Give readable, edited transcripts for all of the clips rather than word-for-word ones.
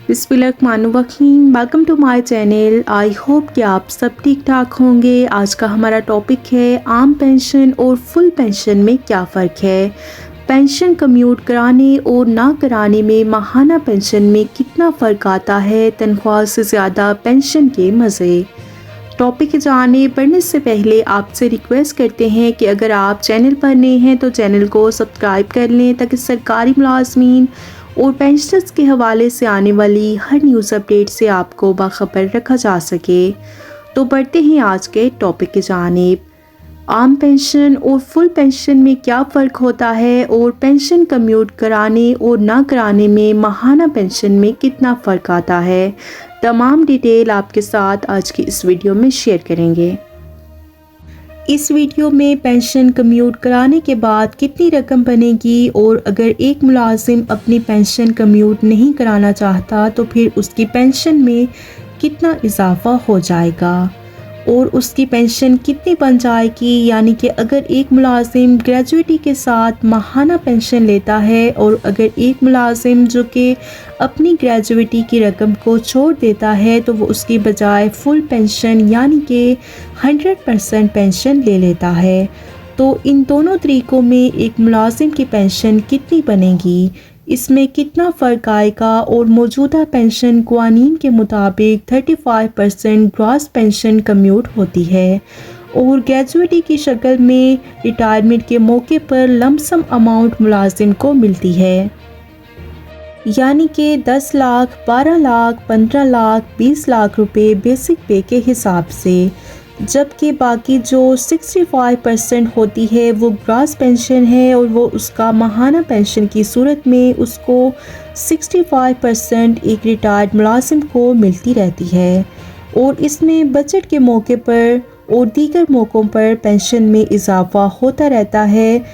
बिस्मिल्लाहिर्रहमानिर्रहीम। Welcome to my channel. I hope कि आप सब ठीक ठाक होंगे। आज का हमारा टॉपिक है आम पेंशन और फुल पेंशन में क्या फ़र्क है, पेंशन कम्यूट कराने और ना कराने में माहाना पेंशन में कितना फ़र्क आता है, तनख्वाह से ज़्यादा पेंशन के मज़े। टॉपिक की जाने बढ़ने से पहले आपसे रिक्वेस्ट करते हैं कि अगर आप चैनल पर नए हैं तो चैनल को सब्सक्राइब कर लें ताकि सरकारी मुलाजमीन और पेंशनर्स के हवाले से आने वाली हर न्यूज़ अपडेट से आपको बाखबर रखा जा सके। तो बढ़ते हैं आज के टॉपिक की जानिब। आम पेंशन और फुल पेंशन में क्या फ़र्क होता है और पेंशन कम्यूट कराने और ना कराने में माहाना पेंशन में कितना फ़र्क आता है, तमाम डिटेल आपके साथ आज की इस वीडियो में शेयर करेंगे। इस वीडियो में पेंशन कम्यूट कराने के बाद कितनी रकम बनेगी और अगर एक मुलाजिम अपनी पेंशन कम्यूट नहीं कराना चाहता तो फिर उसकी पेंशन में कितना इजाफा हो जाएगा और उसकी पेंशन कितनी बन जाएगी। यानी कि अगर एक मुलाजिम ग्रेजुएटी के साथ माहाना पेंशन लेता है और अगर एक मुलाजिम जो कि अपनी ग्रेजुएटी की रकम को छोड़ देता है तो वो उसकी बजाय फुल पेंशन यानी कि 100% पेंशन ले लेता है, तो इन दोनों तरीक़ों में एक मुलाजिम की पेंशन कितनी बनेगी, इसमें कितना फ़र्क आएगा। और मौजूदा पेंशन क़वानीन के मुताबिक 35% ग्रॉस पेंशन कम्यूट होती है और ग्रेजुएटी की शक्ल में रिटायरमेंट के मौके पर लमसम अमाउंट मुलाजिम को मिलती है, यानी कि 10 लाख, 12 लाख, 15 लाख, 20 लाख रुपए बेसिक पे के हिसाब से, जबकि बाकी जो 65% होती है वो ग्रॉस पेंशन है और वो उसका माहाना पेंशन की सूरत में उसको 65% एक रिटायर्ड मुलाजिम को मिलती रहती है और इसमें बजट के मौके पर और दीगर मौक़ों पर पेंशन में इजाफा होता रहता है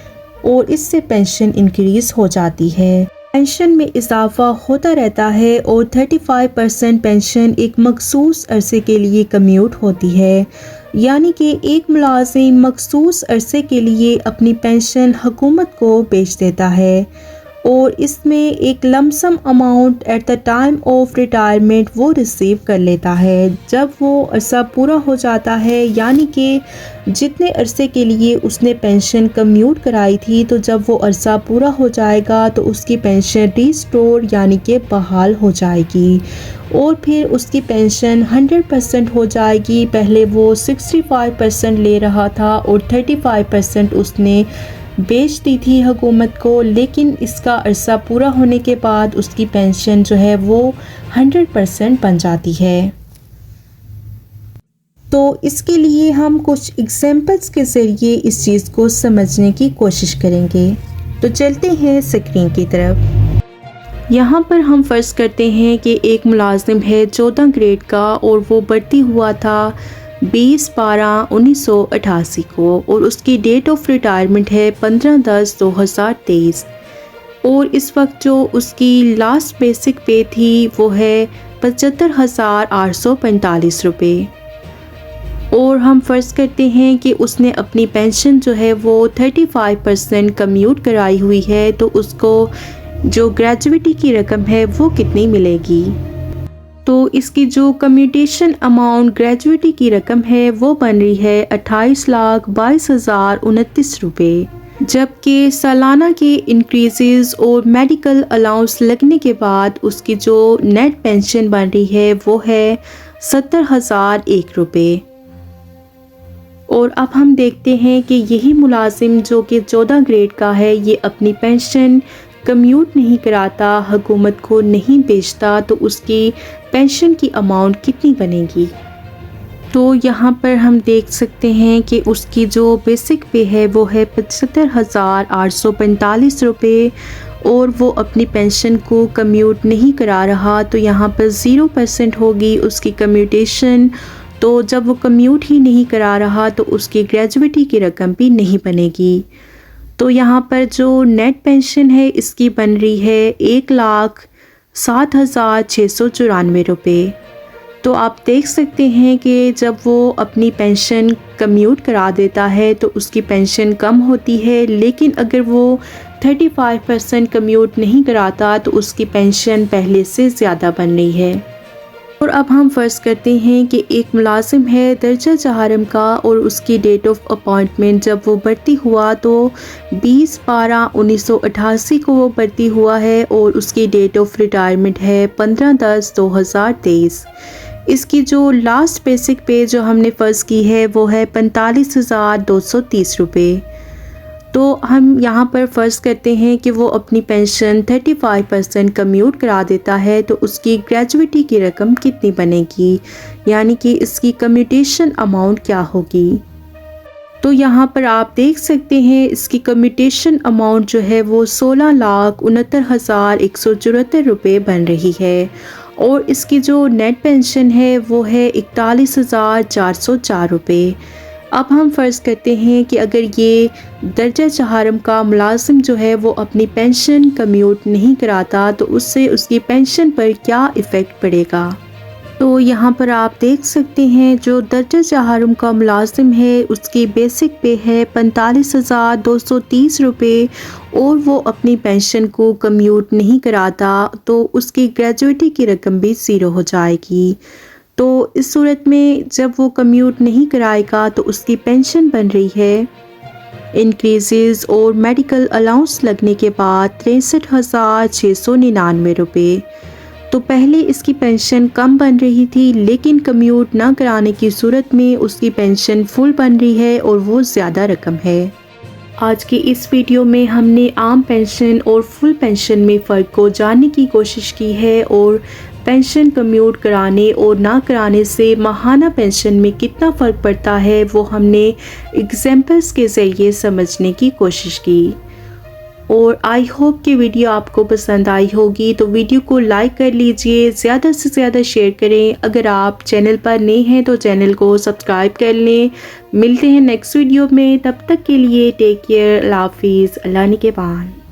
और इससे पेंशन इंक्रीज़ हो जाती है। पेंशन में इजाफा होता रहता है और 35% पेंशन एक मखसूस अरसे के लिए कम्यूट होती है, यानी कि एक मुलाजिम मखसूस अरसे के लिए अपनी पेंशन हुकूमत को बेच देता है और इसमें एक lump sum amount at the time of retirement वो रिसीव कर लेता है। जब वो अरसा पूरा हो जाता है, यानी कि जितने अरसे के लिए उसने पेंशन कम्यूट कराई थी, तो जब वो अरसा पूरा हो जाएगा तो उसकी पेंशन रिस्टोर यानी कि बहाल हो जाएगी और फिर उसकी पेंशन 100% हो जाएगी। पहले वो 65% ले रहा था और 35% उसने बेच दी थी हुकूमत को, लेकिन इसका अरसा पूरा होने के बाद उसकी पेंशन जो है वो 100% बन जाती है। तो इसके लिए हम कुछ एग्जांपल्स के ज़रिए इस चीज़ को समझने की कोशिश करेंगे। तो चलते हैं स्क्रीन की तरफ। यहाँ पर हम फ़र्ज़ करते हैं कि एक मुलाजिम है 14 ग्रेड का और वो भर्ती हुआ था 20/12/1988 को और उसकी डेट ऑफ रिटायरमेंट है 15/10/2023 और इस वक्त जो उसकी लास्ट बेसिक पे थी वो है 75,845 रुपये। और हम फ़र्ज़ करते हैं कि उसने अपनी पेंशन जो है वो 35% कम्यूट कराई हुई है, तो उसको जो ग्रेजुएटी की रकम है वो कितनी मिलेगी। तो इसकी जो कम्यूटेशन अमाउंट ग्रेजुएटी की रकम है वो बन रही है 28,22,029 रुपये, जबकि सालाना के इंक्रीज़ और मेडिकल अलाउंस लगने के बाद उसकी जो नेट पेंशन बन रही है वो है 70,001 रुपये। और अब हम देखते हैं कि यही मुलाजिम जो कि 14 ग्रेड का है, ये अपनी पेंशन कम्यूट नहीं कराता, हुकूमत को नहीं बेचता, तो उसकी पेंशन की अमाउंट कितनी बनेगी। तो यहाँ पर हम देख सकते हैं कि उसकी जो बेसिक पे है वो है 75,845 रुपये और वो अपनी पेंशन को कम्यूट नहीं करा रहा, तो यहाँ पर 0% होगी उसकी कम्यूटेशन। तो जब वो कम्यूट ही नहीं करा रहा तो उसकी ग्रेजुएटी की रकम भी नहीं बनेगी। तो यहाँ पर जो नेट पेंशन है इसकी बन रही है 1,07,694 रुपये। तो आप देख सकते हैं कि जब वो अपनी पेंशन कम्यूट करा देता है तो उसकी पेंशन कम होती है, लेकिन अगर वो 35% कम्यूट नहीं कराता तो उसकी पेंशन पहले से ज़्यादा बन रही है। और अब हम फ़र्ज़ करते हैं कि एक मुलाजिम है दर्जा चहारम का और उसकी डेट ऑफ अपॉइंटमेंट जब वो भर्ती हुआ तो 20/12/1988 को वो भर्ती हुआ है और उसकी डेट ऑफ रिटायरमेंट है 15/10/2023। इसकी जो लास्ट बेसिक पे जो हमने फ़र्ज़ की है वो है 45,230 रुपये। तो हम यहाँ पर फ़र्ज़ करते हैं कि वो अपनी पेंशन 35% कम्यूट करा देता है तो उसकी ग्रेजुइटी की रकम कितनी बनेगी, यानी कि इसकी कम्यूटेशन अमाउंट क्या होगी। तो यहाँ पर आप देख सकते हैं इसकी कम्यूटेशन अमाउंट जो है वो 16,69,174 रुपये बन रही है और इसकी जो नेट पेंशन है वो है 41,404 रुपये। अब हम फ़र्ज़ करते हैं कि अगर ये दर्जा चहारम का मुलाजिम जो है वो अपनी पेंशन कम्यूट नहीं कराता तो उससे उसकी पेंशन पर क्या इफ़ेक्ट पड़ेगा। तो यहाँ पर आप देख सकते हैं जो दर्जा चहारम का मुलाजिम है उसकी बेसिक पे है 45,230 रुपये और वो अपनी पेंशन को कम्यूट नहीं कराता तो उसकी ग्रेजुइटी की रकम भी ज़ीरो हो जाएगी। तो इस सूरत में जब वो कम्यूट नहीं कराएगा तो उसकी पेंशन बन रही है इंक्रीज़ और मेडिकल अलाउंस लगने के बाद 63,699 रुपये। तो पहले इसकी पेंशन कम बन रही थी लेकिन कम्यूट ना कराने की सूरत में उसकी पेंशन फुल बन रही है और वो ज़्यादा रकम है। आज की इस वीडियो में हमने आम पेंशन और फुल पेंशन में फ़र्क को जानने की कोशिश की है और पेंशन कम्यूट कराने और ना कराने से माहाना पेंशन में कितना फ़र्क पड़ता है वो हमने एग्जाम्पल्स के ज़रिए समझने की कोशिश की। और आई होप कि वीडियो आपको पसंद आई होगी तो वीडियो को लाइक कर लीजिए, ज़्यादा से ज़्यादा शेयर करें। अगर आप चैनल पर नए हैं तो चैनल को सब्सक्राइब कर लें। मिलते हैं नेक्स्ट वीडियो में, तब तक के लिए टेक केयर, अल्लाह हाफिज़, अल्लाह निगहबान।